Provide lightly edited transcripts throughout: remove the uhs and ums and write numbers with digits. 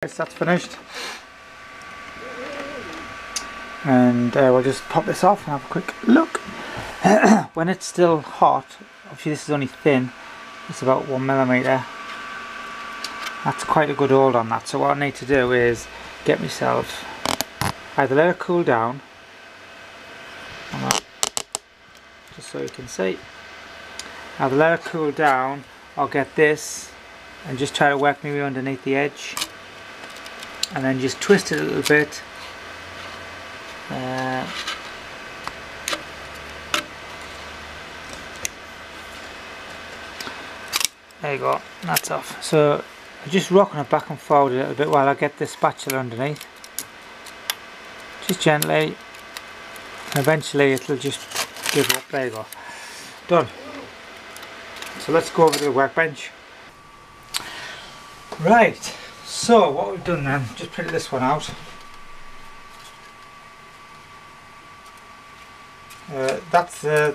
That's finished, and we'll just pop this off and have a quick look. When it's still hot, obviously this is only thin, it's about 1mm. That's quite a good hold on that, so what I need to do is get myself, either let it cool down, just so you can see, either let it cool down or get this and just try to work my way underneath the edge. And then just twist it a little bit. There you go, that's off. So I'm just rocking it back and forward a little bit while I get this spatula underneath. Just gently, and eventually it'll just give up. There you go. Done. So let's go over to the workbench. Right. So what we've done then, just printed this one out. That's the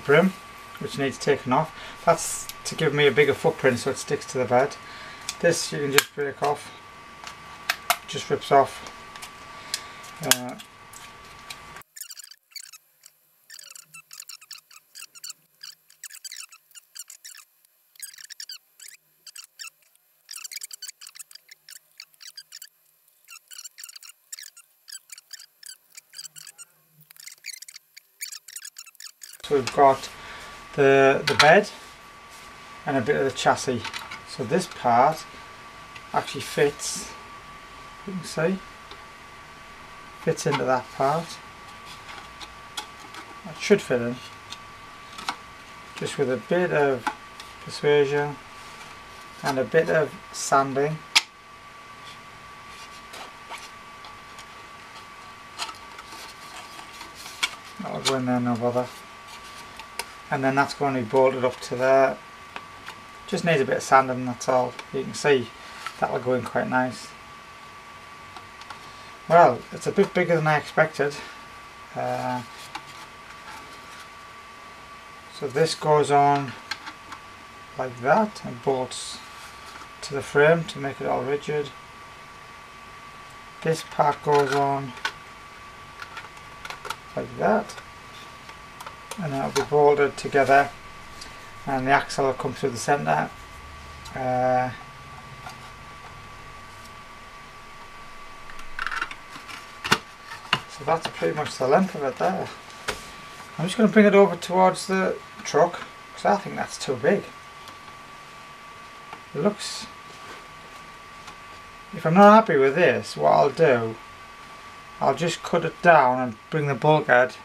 brim, which needs taken off. That's to give me a bigger footprint so it sticks to the bed. This you can just break off, just rips off. So we've got the bed and a bit of the chassis. So this part actually fits, you can see, fits into that part. It should fit in, just with a bit of persuasion and a bit of sanding. That'll go in there, no bother. And then that's going to be bolted up to there. Just needs a bit of sanding, that's all. You can see that'll go in quite nice. Well, it's a bit bigger than I expected. So this goes on like that and bolts to the frame to make it all rigid. This part goes on like that, and that'll be bolted together, and the axle will come through the centre. So that's pretty much the length of it there. I'm just going to bring it over towards the truck because I think that's too big. It looks, if I'm not happy with this, what I'll do, I'll just cut it down and bring the bulkhead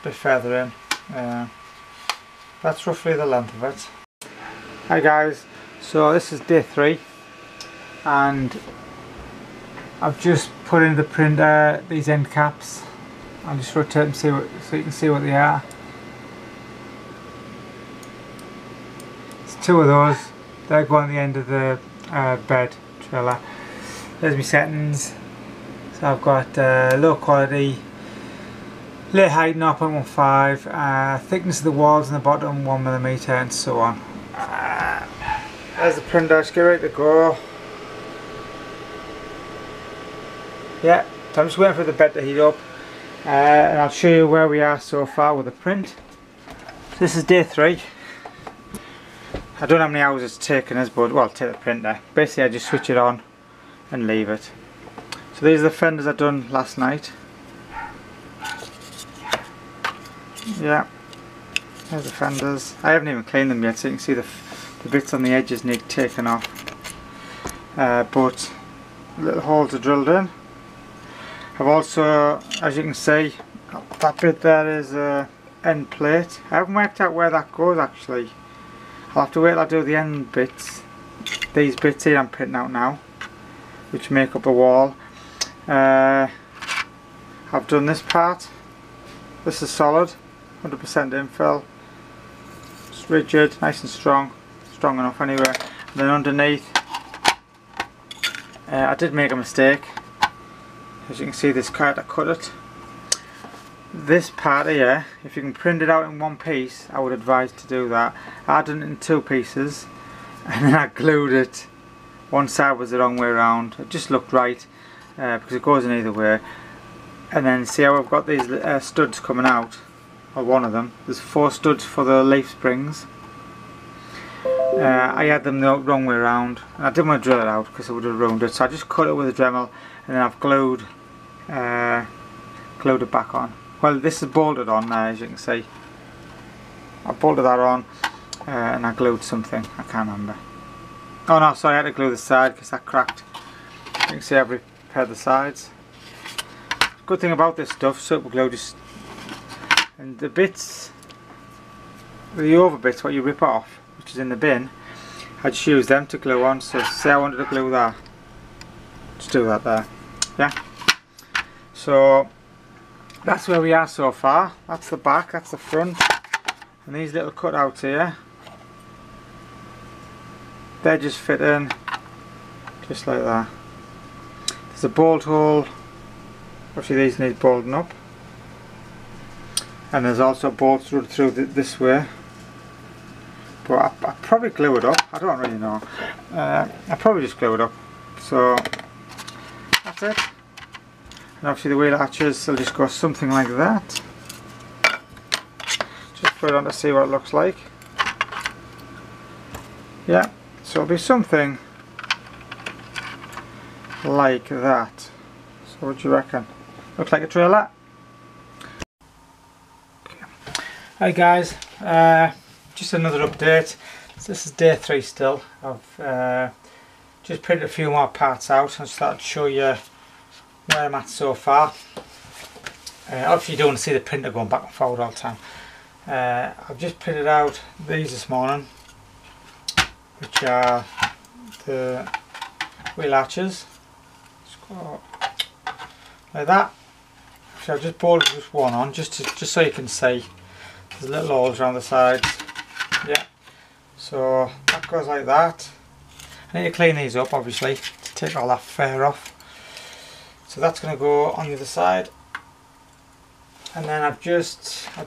a bit further in. That's roughly the length of it. Hi guys, so this is day 3 and I've just put in the printer these end caps. I'll just rotate them so you can see what they are. It's 2 of those. They're going at the end of the bed trailer. There's my settings. So I've got low quality, lay height 0.15, thickness of the walls on the bottom 1mm, and so on. There's the printer, let's get ready to go. Yeah, so I'm just waiting for the bed to heat up, and I'll show you where we are so far with the print. This is day 3. I don't know how many hours it's taken us, but well, take the printer. Basically I just switch it on and leave it. So these are the fenders I done last night. Yeah, there's the fenders. I haven't even cleaned them yet, so you can see the bits on the edges need taken off. But little holes are drilled in. I've also, as you can see, that bit there is a end plate. I haven't worked out where that goes actually. I'll have to wait till I do the end bits. These bits here I'm printing out now, which make up the wall. I've done this part. This is solid, 100% infill. It's rigid, nice and strong enough anyway. And then underneath, I did make a mistake. As you can see, this card I cut it. This part here, if you can print it out in one piece, I would advise to do that. I done it in 2 pieces, and then I glued it one side was the wrong way around. It just looked right because it goes in either way. And then see how I've got these studs coming out, or one of them. There's 4 studs for the leaf springs. I had them the wrong way around, and I didn't want to drill it out because I would have ruined it, so I just cut it with a Dremel, and then I've glued it back on. Well, this is bolted on now, as you can see. I bolted that on and I glued something, I can't remember. Oh no, sorry, I had to glue the side because that cracked. You can see I've repaired the sides. Good thing about this stuff, super glue, just, and the bits, the over bits, what you rip off, which is in the bin, I just use them to glue on. So say I wanted to glue that, just do that there. Yeah, so that's where we are so far. That's the back, that's the front, and these little cutouts here, they just fit in just like that. There's a bolt hole, obviously these need bolting up, and there's also bolts run through this way, but I probably glue it up, I don't really know. I probably just glue it up, so that's it. And obviously the wheel arches will just go something like that. Just put it on to see what it looks like. Yeah, so it'll be something like that. So what do you reckon? Looks like a trailer. Okay. Hi guys, just another update. So this is day 3 still. I've just printed a few more parts out and started to show you where I'm at so far. Obviously you don't want to see the printer going back and forward all the time. I've just printed out these this morning, which are the wheel arches. Just go like that. So I've just bolted just one on, just so you can see. There's little holes around the sides. Yeah. So that goes like that. I need to clean these up, obviously, to take all that fur off. So that's going to go on the other side. And then I've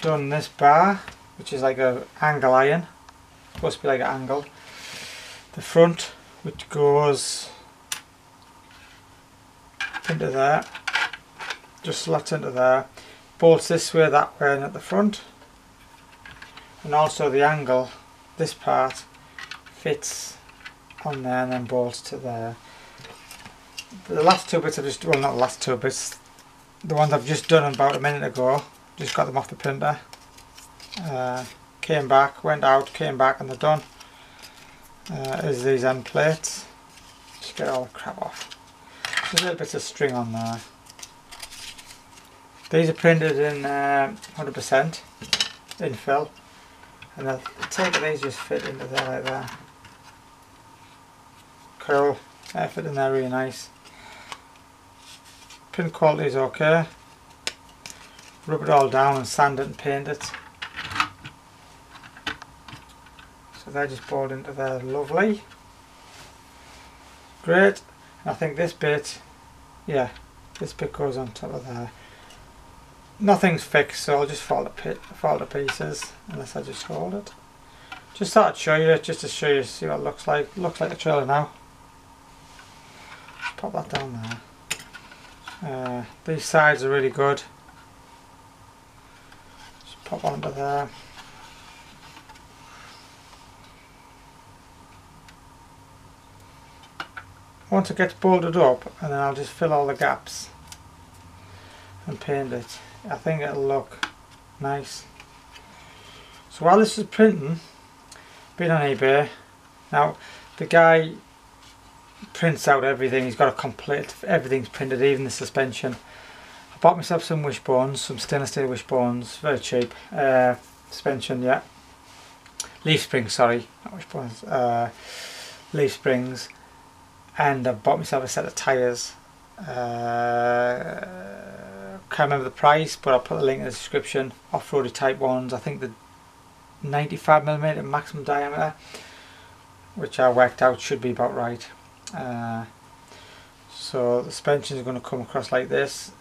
done this bar, which is like a angle iron. It's supposed to be like an angle. The front, which goes into there, just slots into there, bolts this way, that way, and at the front. And also the angle, this part fits on there and then bolts to there. The last 2 bits I've just, well, not the last 2 bits, the ones I've just done about a minute ago, just got them off the printer, came back, went out, came back, and they're done. Is these end plates. Just get all the crap off. There's little bits of string on there. These are printed in 100% infill, and the tape of these just fit into there like that. Cool, they fit in there really nice. Print quality is okay. Rub it all down and sand it and paint it. So they just bolt into there, lovely. Great. And I think this bit, yeah, this bit goes on top of there. Nothing's fixed, so I'll just fall to pieces unless I just hold it. Just thought I'd show you it, just to show you, see what it looks like. Looks like a trailer now. Just pop that down there. These sides are really good. Just pop onto there. Once it gets bolted up, and then I'll just fill all the gaps and paint it. I think it'll look nice. So while this is printing, been on eBay. Now the guy prints out everything, he's got a complete, everything's printed, even the suspension. I bought myself some wishbones, some stainless steel wishbones, very cheap. Suspension, yeah. Leaf springs, sorry, not wishbones. Leaf springs. And I bought myself a set of tyres. Can't remember the price, but I'll put a link in the description. Off-roady type ones, I think the 95mm maximum diameter, which I worked out should be about right. So the suspension is going to come across like this,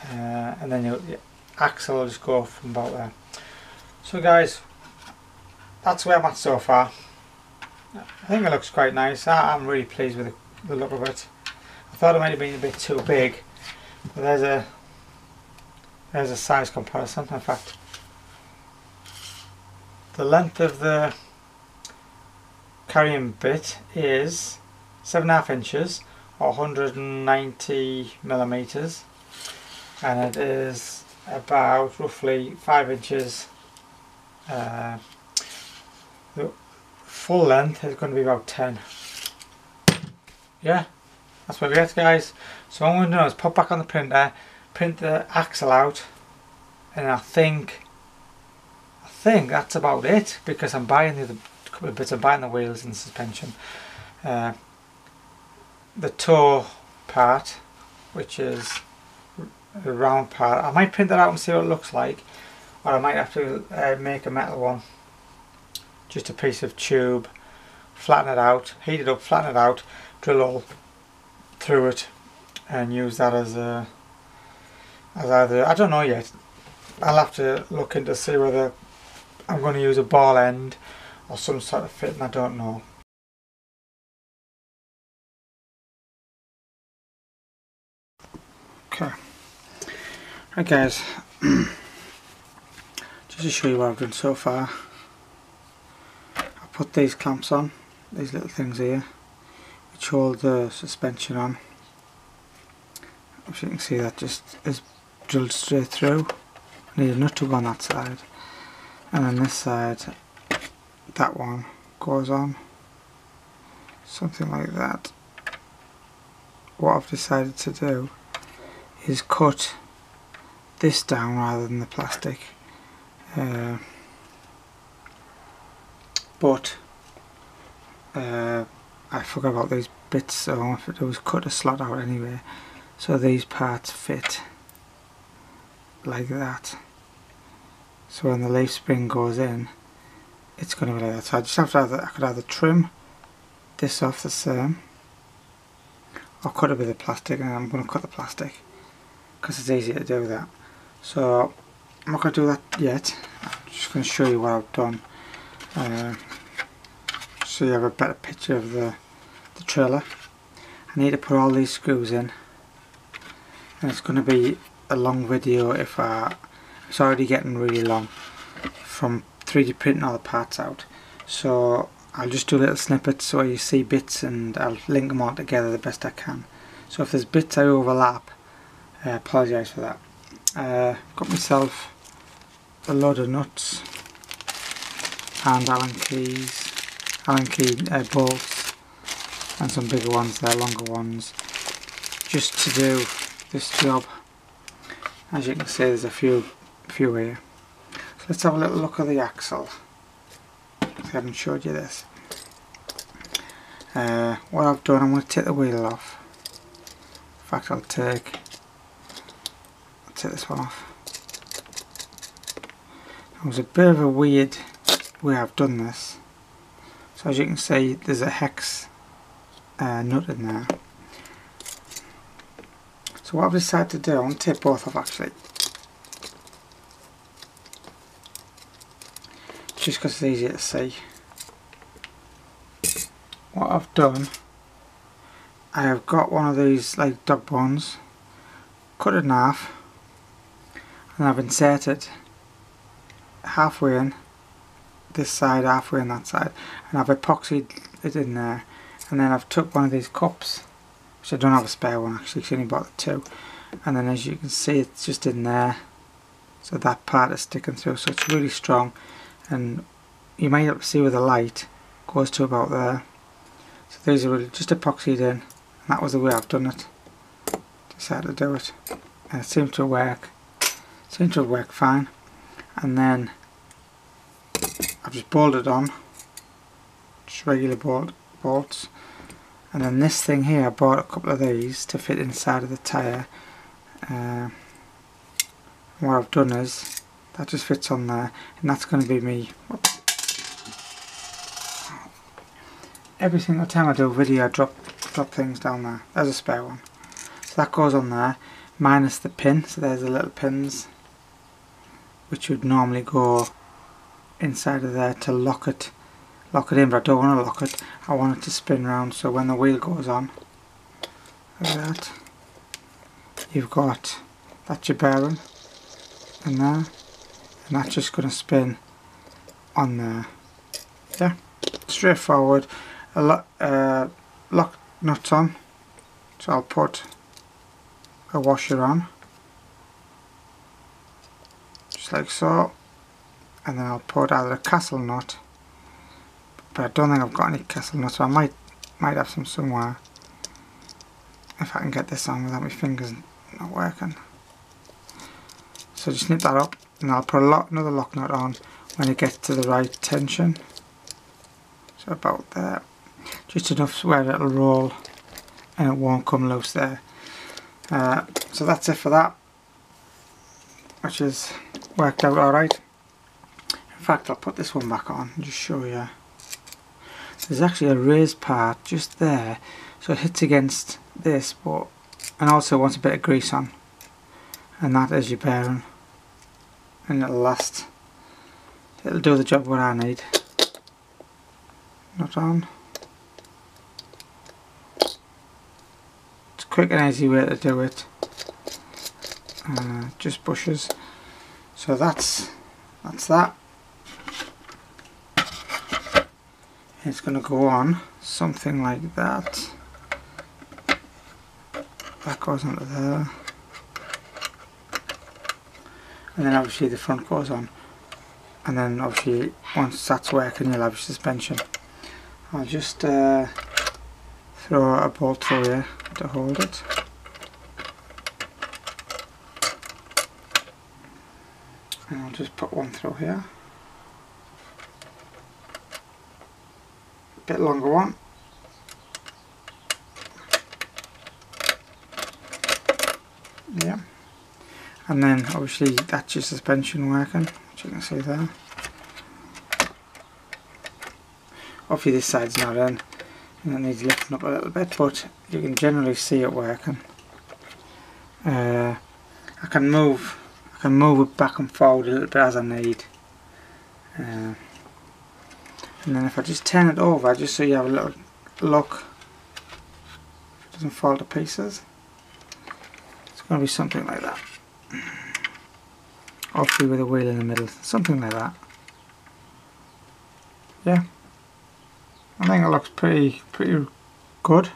and then the axle will just go from about there. So guys, that's where I'm at so far. I think it looks quite nice. I'm really pleased with the look of it. I thought it might have been a bit too big, but there's a size comparison. In fact, the length of the carrying bit is 7.5 inches or 190 millimeters, and it is about roughly 5 inches. The full length is going to be about 10. Yeah, that's what we get, guys. So what I'm going to do is pop back on the printer, print the axle out, and I think that's about it, because I'm buying the other couple of bits. I'm buying the wheels and the suspension, the toe part, which is the round part. I might print that out and see what it looks like, or I might have to make a metal one, just a piece of tube, flatten it out, heat it up, flatten it out, drill a hole through it, and use that as either, I don't know yet. I'll have to look into see whether I'm going to use a ball end or some sort of fitting. I don't know. Okay, right guys, just to show you what I've done so far, I put these clamps on, these little things here, which hold the suspension on. As you can see, that just is drilled straight through. I need a nut to go on that side, and then this side, that one goes on, something like that. What I've decided to do is cut this down rather than the plastic, but I forgot about these bits, so all I have to do is cut a slot out anyway, so these parts fit like that. So when the leaf spring goes in, it's going to be like that. So I just have to I could either trim this off the same, or cut it with the plastic, and I'm going to cut the plastic because it's easier to do that. So I'm not going to do that yet. I'm just going to show you what I've done, so you have a better picture of the trailer. I need to put all these screws in, and it's going to be a long video it's already getting really long from 3D printing all the parts out. So I'll just do little snippets so you see bits, and I'll link them all together the best I can. So if there's bits I overlap, I apologise for that. Got myself a load of nuts and Allen key bolts, and some bigger ones there, longer ones, just to do this job. As you can see, there's a few here. So let's have a little look at the axle. I haven't showed you this. What I've done, I'm going to take the wheel off. In fact, I'll take this one off. It was a bit of a weird way I've done this. So as you can see, there's a hex nut in there. So what I've decided to do, I'm going to take both off actually, just because it's easier to see. What I've done, I have got one of these like dog bones, cut it in half, and I've inserted halfway in this side, halfway in that side, and I've epoxied it in there. And then I've took one of these cups, which I don't have a spare one actually, because I only bought the two, and then as you can see, it's just in there, so that part is sticking through, so it's really strong. And you might have to see where the light goes to about there. So these are really just epoxied in, and that was the way I've done it. Decided to do it, and it seemed to work. Seemed to have worked fine. And then I've just bolted on, just regular bolts. And then this thing here, I bought a couple of these to fit inside of the tyre. What I've done is that just fits on there, and that's going to be me. Every single time I do a video, I drop things down there. There's a spare one. So that goes on there, minus the pin. So there's the little pins, which would normally go inside of there to lock it lock it in, but I don't want to lock it. I want it to spin round, so when the wheel goes on, like that, you've got that's your bearing in there, and that's just going to spin on there. Yeah, straightforward. Lock nuts on, so I'll put a washer on, just like so, and then I'll put either a castle nut, but I don't think I've got any castle nuts, so I might have some somewhere if I can get this on without my fingers not working. So just snip that up, and I'll put another lock nut on when it gets to the right tension, so about there, just enough where it'll roll and it won't come loose there. So that's it for that, which has worked out alright. In fact, I'll put this one back on and just show you. There's actually a raised part just there, so it hits against this, and also wants a bit of grease on, and that is your bearing, and it'll last. It'll do the job what I need. Not on. It's a quick and easy way to do it. Just bushes. So that's that. It's going to go on something like that. That goes onto there, and then obviously the front goes on, and then obviously once that's working you'll have your suspension. I'll just throw a bolt through here to hold it. And I'll just put one through here. A bit longer one. Yeah. And then obviously that's your suspension working, which you can see there. Obviously this side's not in, and it needs lifting up a little bit, but you can generally see it working. I can move it back and forward a little bit as I need. And then if I just turn it over, just so you have a little look, it doesn't fall to pieces. It's going to be something like that. Obviously with a wheel in the middle, something like that. Yeah. I think it looks pretty good.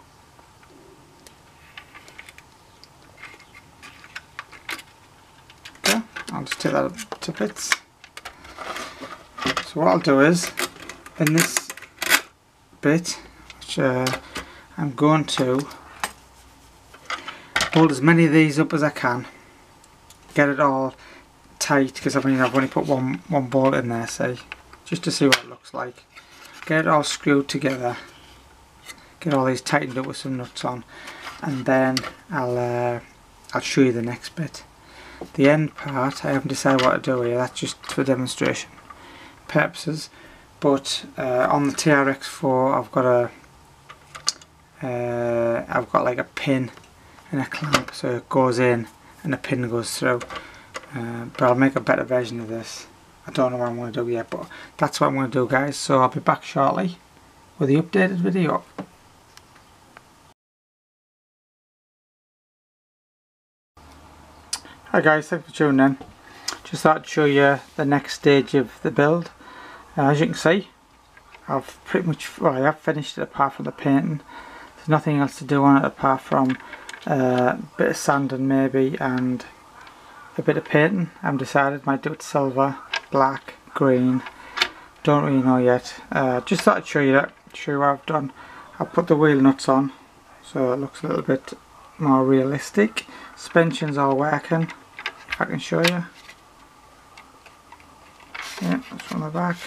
Okay, I'll just take that up to bits. So what I'll do is, in this bit, which I'm going to hold as many of these up as I can, get it all tight, because I mean I've only put one bolt in there, see, just to see what it looks like. Get it all screwed together, get all these tightened up with some nuts on, and then I'll show you the next bit. The end part I haven't decided what to do here, that's just for demonstration purposes, but on the TRX-4 I've got like a pin and a clamp, so it goes in and the pin goes through, but I'll make a better version of this. I don't know what I'm going to do yet, but that's what I'm going to do, guys. So I'll be back shortly with the updated video. Hi guys, thanks for tuning in. Just thought I'd show you the next stage of the build. As you can see, I've pretty much, well, I have finished it apart from the painting. There's nothing else to do on it apart from a bit of sanding maybe and a bit of painting. I've decided, might do it silver, black, green, don't really know yet. Just thought I'd show you that, show you what I've done. I've put the wheel nuts on so it looks a little bit more realistic. Suspension's all working, if I can show you. Yeah, that's from the back.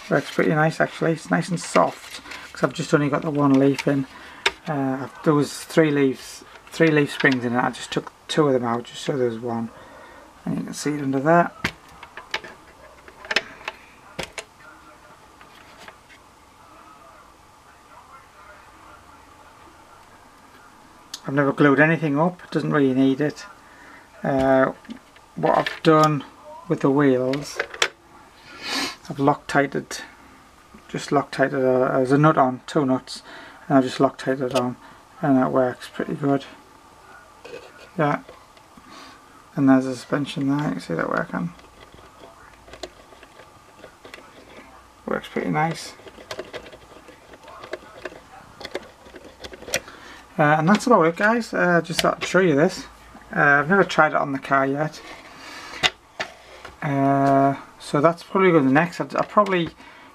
Works pretty nice actually, it's nice and soft because I've just only got the one leaf in. There was three leaf springs in it, I just took two of them out just so there's one. And you can see it under there. I've never glued anything up, it doesn't really need it. What I've done with the wheels I've Loctited, just Loctited as a nut on, 2 nuts, and I've just Loctited it on, and that works pretty good. Yeah, and there's a suspension there, you can see that working. Works pretty nice. And that's about it, guys. Just thought I'd show you this. I've never tried it on the car yet. So that's probably going to next. I'll probably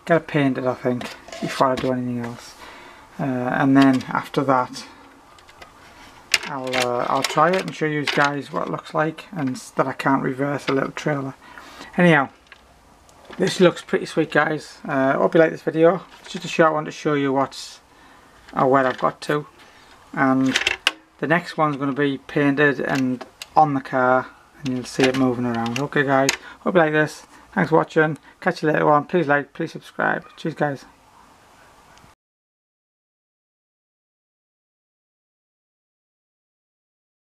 get it painted, I think, before I do anything else. And then after that, I'll try it and show you guys what it looks like, and that I can't reverse a little trailer. Anyhow, this looks pretty sweet, guys. Hope you like this video. It's just a short one to show you where I've got to. And the next one's going to be painted and on the car, and you'll see it moving around. Okay guys, hope you like this. Thanks for watching. Catch you later on. Please like, please subscribe. Cheers guys.